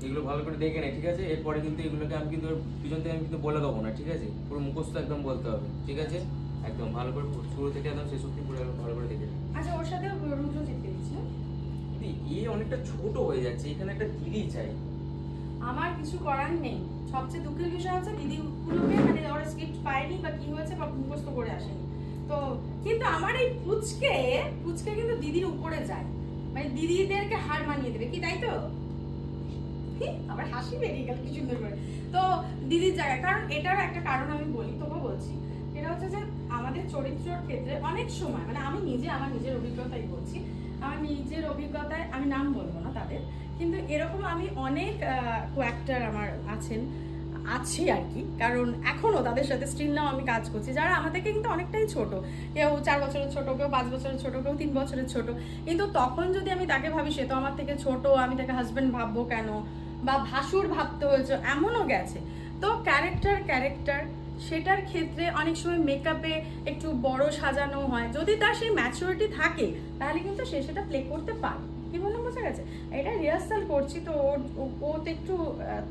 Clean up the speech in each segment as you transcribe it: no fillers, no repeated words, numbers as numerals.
এগুলো ভালো করে দেখে নে, ঠিক আছে? এরপরে কিন্তু এগুলোকে আমি কিন্তু পিছন থেকে আমি কিন্তু বলে দেবো না, ঠিক আছে? পুরো মুখস্থ একদম বলতে হবে, ঠিক আছে? একদম ভালো করে শুরু থেকে একদম শেষ অবধি পুরো ভালো করে দেখে নে। আচ্ছা, ওর সাথে রুদ্রজিৎ দিচ্ছে। দিদি এ অনেকটা ছোট হয়ে যাচ্ছে, এখানে একটা দিদি চাই। আমার কিছু করার নেই। সবচেয়ে দুঃখের বিষয় হচ্ছে দিদিগুলোকে মানে ওরা স্ক্রিপ্ট পায়নি বা কি হয়েছে বা মুখস্থ করে আসেনি। তো কিন্তু আমার এই পুচকে কিন্তু দিদির উপরে যায়, মানে দিদিদেরকে হার মানিয়ে দেবে কি, তাই তো? আবার হাসি বেরিয়ে গেল কি সুন্দর করে। তো দিদির জায়গায়, কারণ এটার একটা কারণ আমি বলি, তোকে বলছি। এটা হচ্ছে যে আমাদের চরিত্রের ক্ষেত্রে অনেক সময়, মানে আমি নিজে আমার নিজের অভিজ্ঞতাই বলছি, আমার নিজের অভিজ্ঞতায় আমি নাম বলবো না তাদের, কিন্তু এরকম আমি অনেক কোঅ্যাক্টর আমার আছে আর কি, কারণ এখনো তাদের সাথে স্টিল নাও আমি কাজ করছি, যারা আমার থেকে কিন্তু অনেকটাই ছোট, কেউ 4 বছরের ছোট, কেউ 5 বছরের ছোট, কেউ 3 বছরের ছোট, কিন্তু তখন যদি আমি তাকে ভাবি সে তো আমার থেকে ছোট, আমি তাকে হাজবেন্ড ভাববো কেন, বা ভাসুর ভাবতে হয়েছে, এমনও গেছে। তো ক্যারেক্টার সেটার ক্ষেত্রে অনেক সময় মেকআপে একটু বড় সাজানো হয়, যদি তার সেই ম্যাচুরিটি থাকে তাহলে কিন্তু সে সেটা প্লে করতে পারে। কি বললাম, বোঝা গেছে? এটা রিহার্সাল করছি তো ও তো একটু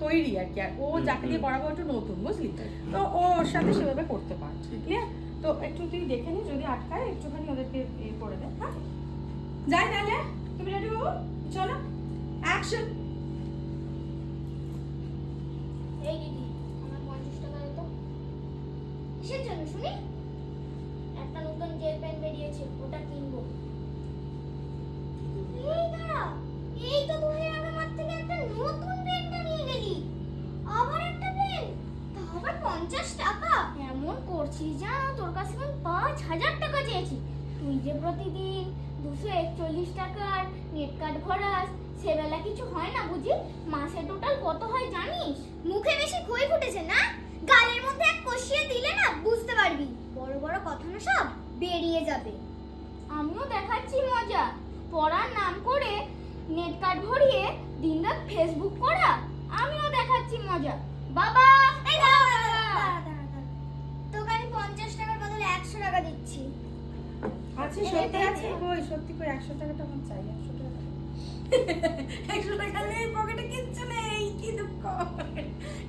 তৈরি আর কি, আর ও যাকে দিয়ে পড়াবো একটু নতুন, বুঝলি? তো ওর সাথে সেভাবে করতে পারে, ক্লিয়ার? তো একটু তুই দেখে নি, যদি আটকায় একটুখানি ওদেরকে করে দে। হ্যাঁ, যাই তাহলে, তুমি রেডি বাবু? চলো, অ্যাকশন। এই দিদি, আমার 50 টাকা দে তো। কিসের জন্য শুনি? একটা নতুন জেল পেন বেরিয়েছে, ওটা কিনবো। এই দাঁড়া, এই তো 2 দিন আগে মাঠ থেকে একটা নতুন পেনটা নিয়ে গেলি। আবার একটা পেন, তা আবার 50 টাকা। এমন করছিস জানো, তোর কাছে আমি 5000 টাকা চেয়েছি। তুই যে প্রতিদিন 241 টাকার নেট কার্ড ভরাস, সেবেলা কিছু হয় না বুঝি? মাসে টোটাল কত হয় জানিস? মুখে বেশি খই ফুটেছে না? গালের মধ্যে এক কষিয়ে দিলে না বুঝতে পারবি। বড় বড় কথা না সব বেরিয়ে যাবে। আমিও দেখাচ্ছি মজা, পড়ার নাম করে নেট কার্ড ভরিয়ে দিনরাত ফেসবুক করা। আমিও দেখাচ্ছি মজা। বাবা, এই দাঁড়া, তোকে আমি 50 টাকার বদলে 100 টাকা দিচ্ছি। আচ্ছা, সত্যি আছে? কই সত্যি, কই 100 টাকাটা আমার চাই, 100 টাকা। 100 টাকা নেই পকেটে, কিচ্ছু নেই, কি দুঃখ।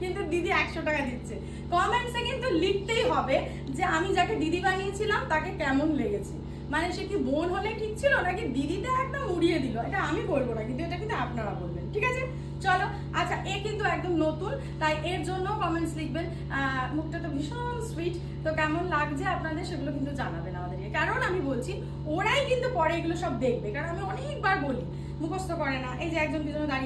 কিন্তু দিদি 100 টাকা দিচ্ছে। কমেন্টসে কিন্তু লিখতেই হবে যে আমি যাকে দিদি বানিয়েছিলাম তাকে কেমন লেগেছে, মানে সে কি বোন হলে ঠিক ছিল নাকি দিদিটা একদম উড়িয়ে দিল। এটা আমি বলবো না, কিন্তু এটা কিন্তু আপনারা বলবেন, ঠিক আছে? চলো, আচ্ছা, এ কিন্তু একদম নতুন, তাই এর জন্য কমেন্টস লিখবেন। মুখটা তো ভীষণ সুইট, তো কেমন লাগছে আপনাদের সেগুলো কিন্তু জানাবেন আমাদেরকে, কারণ আমি বলছি ওরাই কিন্তু পরে এগুলো সব দেখবে, কারণ আমি অনেকবার বলি মুখস্থ করে না। এই যে একজন পিছনে দাঁড়িয়ে